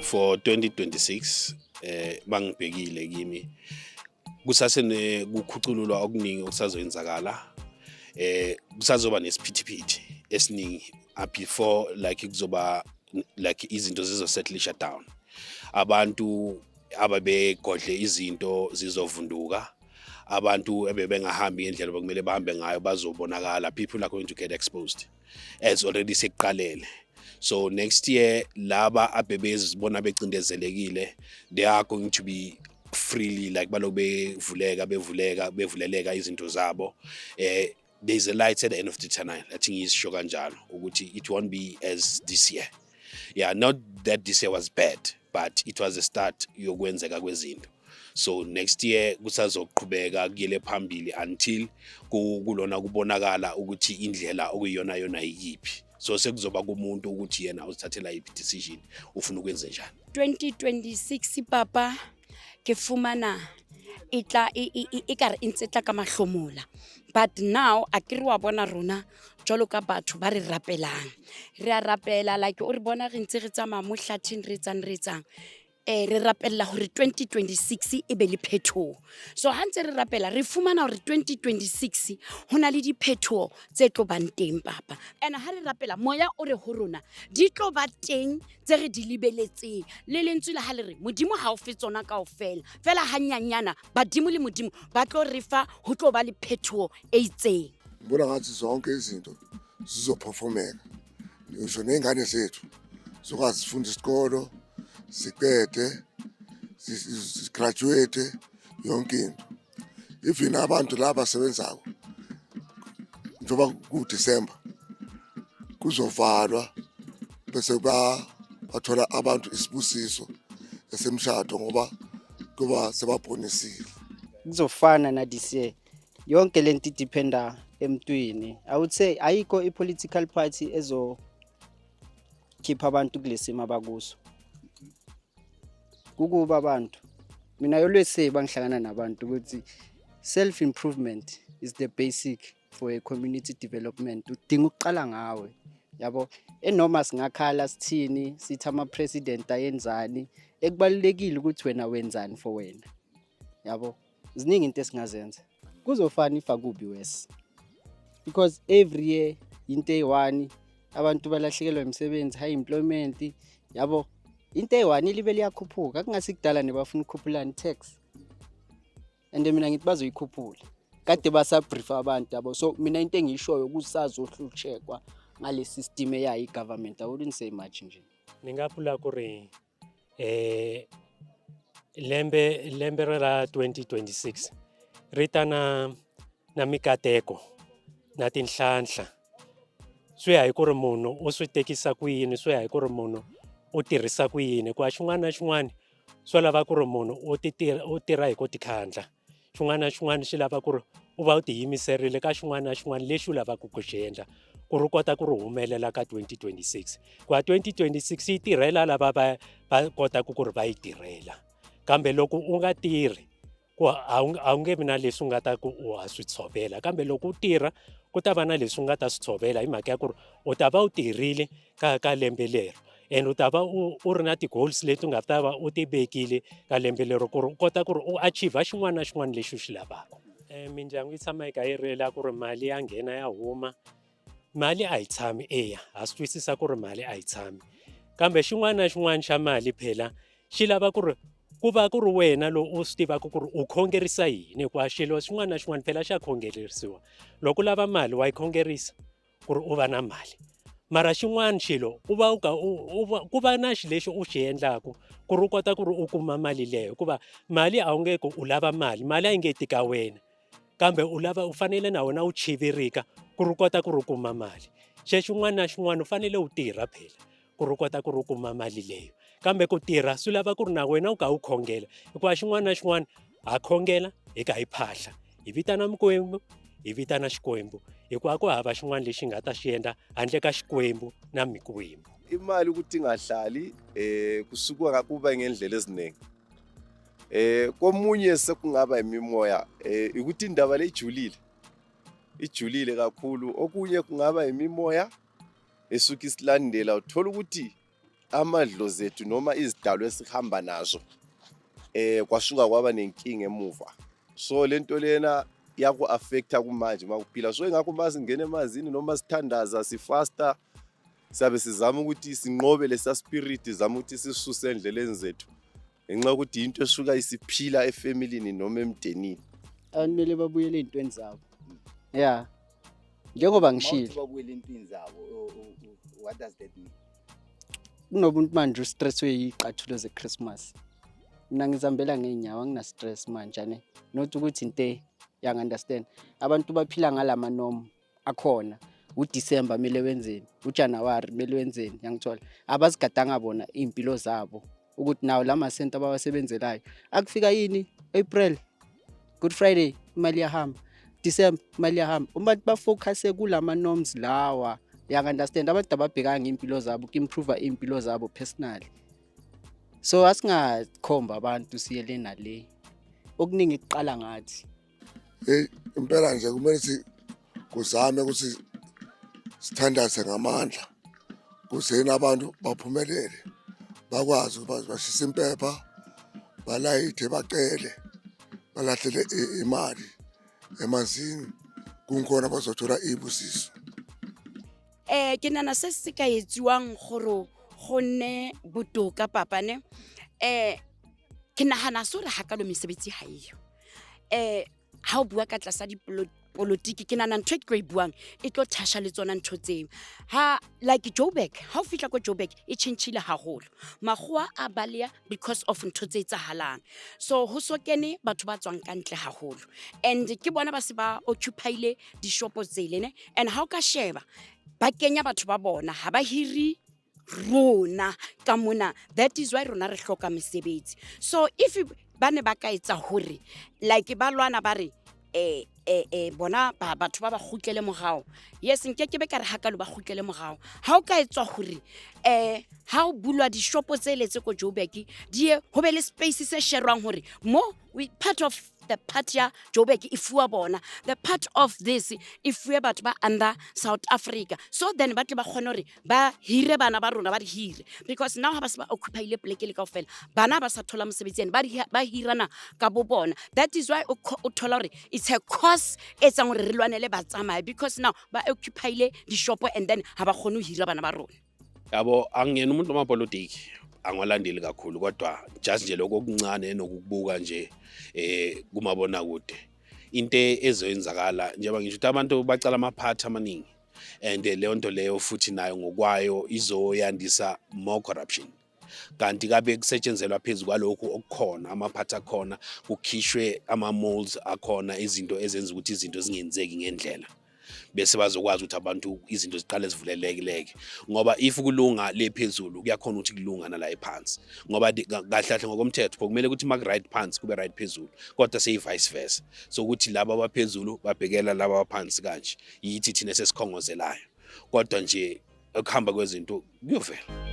for 2026 bangibhekile kimi kusasene kukhucululwa okuningi okusazoyenzakala kusazoba nesiphithiphithi esiningi before like kuzoba like izinto zizosettlisha down abantu ababegodle izinto zizovunduka abantu ebebengahambi ngendlela bekumele bahambe ngayo bazobonakala people are going to get exposed as already sekuqalele. So next year laba abebezibona becindezelekile they are going to be freely like balobe bevuleleka izinto zabo. There's a light at the end of the tunnel. I think is sure kanjalo ukuthi it won't be as this year. Yeah, not that this year was bad, but it was a start yokwenzeka kwezinto. So next year kusazoqhubeka kuyele phambili until kulona kubonakala ukuthi indlela okuyiyona yona yiyipi. So sekuzoba kumuntu ukuthi yena uzithathela iphi decision ufuna ukwenza njani. 2026 papa ke fumana itla ikare intsetla ka mahlomola, but now akere wa bona rona jalo ka batho ba re rapelang re a rapela like o re bona re ntse re tsama mo hlatheng re tsang re rapella hore 2026 e be le phetho. So ha ntse re rapela re fumana hore 2026 hona le diphetho tse tlo bang teng papa, and ha re rapela moya o re ho rona di tlo ba teng tse re di lebeletseng le lentswe la ha le re modimo ha o fe tsona kaofela fela hanyanyana badimo le modimo ba tlo re fa ho tlo ba le phetho e itseng. Bona ngathi zonke izinto zizoperformeka ngisho nengane zethu zokwazi ukufunda isikolo siqede graduate yonke into. Even abantu laba sebenzako njoba ku December kuzovalwa bese bathola abantu isibusiso esemshado ngoba kuba sebabhonisile. Kuzofana na this year yonke lento dependa emntwini. I would say ayikho I political party ezo keep abantu kulesima bakuso kukuba abantu. Mina always say bangihlangana nabantu ukuthi self improvement is the basic for a community development. Udinga ukuqala ngawe yabo, enoma singakhala sithini sithi ama president ayenzani, ekubalulekile ukuthi wena wenzani for wena yabo. Ziningi into esingazenza kuzofana if akubi wes, because every year into eyi-1 abantu balahlekelwa imisebenzi, high employment yabo. Into eyi-1 libe liyakhuphuka kungasikudala nebafuna ukukhuphulana tax, and mina ngithi bazoyikhuphula kade basabrief abantu yabo. So mina into engishoyo kusazohlushekwa ngale system eyayi government. I wouldn't say much nje. Ningaphula kuri lembe ra 2026 ritana na mikateko na tinhlanhla swi ya hi ku ri munhu u swi tekisa ku yini, swi ya hi ku ri munhu u tirhisa ku yini. Kwa xin'wana na xin'wana swi lava ku ri munhu u tirha hi ku tikhandla, xin'wana na xin'wana xi lava ku ri u va u tiyimiserile ka xin'wana na xin'wana lexi u lavaka ku xi endla ku ri kota ku ri humelela ka 2026. Kwa 2026 yi tirhela lava va kota ku ri va yi tirhela, kambe loko u nga tirhi a wu nge vi na leswi u nga ta ku u ha swi tshovela. Kambe loko u tirha ku ta va na leswi u nga ta swi tshovela hi mhaka ya ku ri u ta va u tirhile ka lembe lero, and u ta va u ri na ti-goals leti u nga ta va u ti vekile ka lembe lero ku ri u kota ku ri u achieve xin'wana na xin'wana lexi u xi lavaka. Mindyangu yi tshama yi kha yi rila ku ri mali ya nghena ya huma. Mali a yi tshami, eya ha swi twisisa ku ri mali a yi tshami, kambe xin'wana na xin'wana xa mali phela xi lava ku ri ku va ku ri wena lo u swi tivaka ku ri u khongerisa yini, hikuva xilo xin'wana na xin'wana phela xa khongerisiwa. Loko u lava mali wa yi khongerisa ku ri u va na mali, mara xin'wana xilo u va ku va na xilo lexi u xi endlaku ku ri u kota ku ri u kuma mali leyo, hikuva mali a wu nge ku u lava mali a yi nge ti ka wena, kambe u fanele na wena u chivirika ku ri u kota ku ri u kuma mali. Xin'wana na xin'wana u fanele u tirha phela ku ri u kota ku ri u kuma mali leyo, kambe ku tirha swi lava ku ri na wena u kha u khongela, hikuva xin'wana na xin'wana ha khongela hi kha hi phahla, hi vitana Mikwembu, hi vitana Xikwembu, hikuva ku hava xin'wana lexi nga ta xi endla handle ka Xikwembu na Mikwembu. Imali ukuthi ingahlali kusuka kuba ngendlela eziningi. Komunye sekungaba imimoya ukuthi indaba le ijulile kakhulu. Okunye kungaba imimoya esuka isilandela, uthola ukuthi amadlozi ethu noma izidalwa esihamba nazo kwasuka kwaba nenkinga emuva. So lento lena yaku-affecta kumanje makuphila. So ingakho masingena emanzini noma sithandaza sifasta sabe sizama ukuthi sinqobe lesa spirit, sizama ukuthi sisuse endleleni zethu. Ngenxa ukuthi into esuka isiphila efamilini noma emndenini. Kumele babuyele ey'ntweni zabo. Yeah. Njengoba ngishilo. Babuyele empini zabo. What does that mean? Kunomuntu manje ustresswe yiqathulo zeChristmas. Mina ngizambela ngeenyawo angina stress manje ne. Not ukuthi into understand. Abantu baphila ngalama norm akhona. uDecember kumele wenzeni, uJanuary kumele wenzeni, yangithola. Abazigadanga bona impilo zabo ukuthi nawo lama senta abawasebenzelayo. Akufika yini April, Good Friday imali yahamba, December imali yahamba. Uma bafocus kulama norms lawa, understand abantu ababhekanga impilo zabo, improve impilo zabo personally. So asingakhomba abantu siyele nale. Okuningi kuqala ngathi. Impela nje kumele kuzame ukuthi sithandaze ngamandla. Kuzeni abantu baphumelele. Bakwazi ukuthi bashisa impepha, balayithe bacele, balahlele imali emanzini. Kunkhona bazothola ibusiso. Ke nana se se ka etsiwang gore gonne botoka papa ne ke nagana sore ha ka lo mesebetsi ha iyo ha o bua ka tlasa dipolotiki ke nana ntho e ke buang e tlo thasha le tsona ntho tseo ha like Joburg ha o fitla ko Joburg e changile haholo magoa a balea because of ntho tse etsahalang so ho so kene batho ba tswang ka ntle haholo and ke bona ba se ba occupyile di shopo tsele ne and ha o ka sheba ba kenya batho ba bona ha ba hiri rona ka mona. That is why rona re hloka mesebetsi. So if bane ba ka etsa hore like ba lwana ba re bona batho ba kgutlele mogao, yes nke ke be ka re hakalo ba kgutlele mogao. Ha o ka etswa hore ha o bulwa di shopo tse letse ko Joburg di ho be le space se sherwang hore mo we part of the part ya Joburg ifuwa bona, the part of this ifuwe batho ba under South Africa, so then ba tle ba khona hore ba hire bana ba rona ba di hire because now ha ba se ba occupy le pleke le kaofela bana ba sa thola mosebetsi ene ba hirana ka bo bona. That is why o thola hore it's a cause etsa hore re lwanele ba tsamaya because now ba occupy le di shopo and then ha ba khona ho hira bana ba rona. Yabo angiyena umuntu wamapolitiki angolandeli kakhulu kodwa just nje lokho okuncane nokubuka nje kumabona kude into ezoyenzakala njengoba ngisho ukuthi abantu bacala amaphathi amaningi and leyo nto leyo futhi nayo ngokwayo izoyandisa more corruption kanti kabe kusetshenzelwa phezulu kwalokho okukhona amaphathi akhona kukhishwe ama molds akhona izinto ezenza ukuthi izinto zingenzeki ngendlela bese bazokwazi ukuthi abantu izinto ziqale zivulelekileke ngoba if kulunga lephezulu kuyakhona ukuthi kulunga nala ephansi ngoba kahle ngokomthetho kumele ukuthi mak right phansi kube right phezulu kodwa sey vice versa so ukuthi laba abaphezulu babhekela laba abaphansi kanje yithi thina sesikhongozelayo kodwa nje ukuhamba kwezinto kuyovela.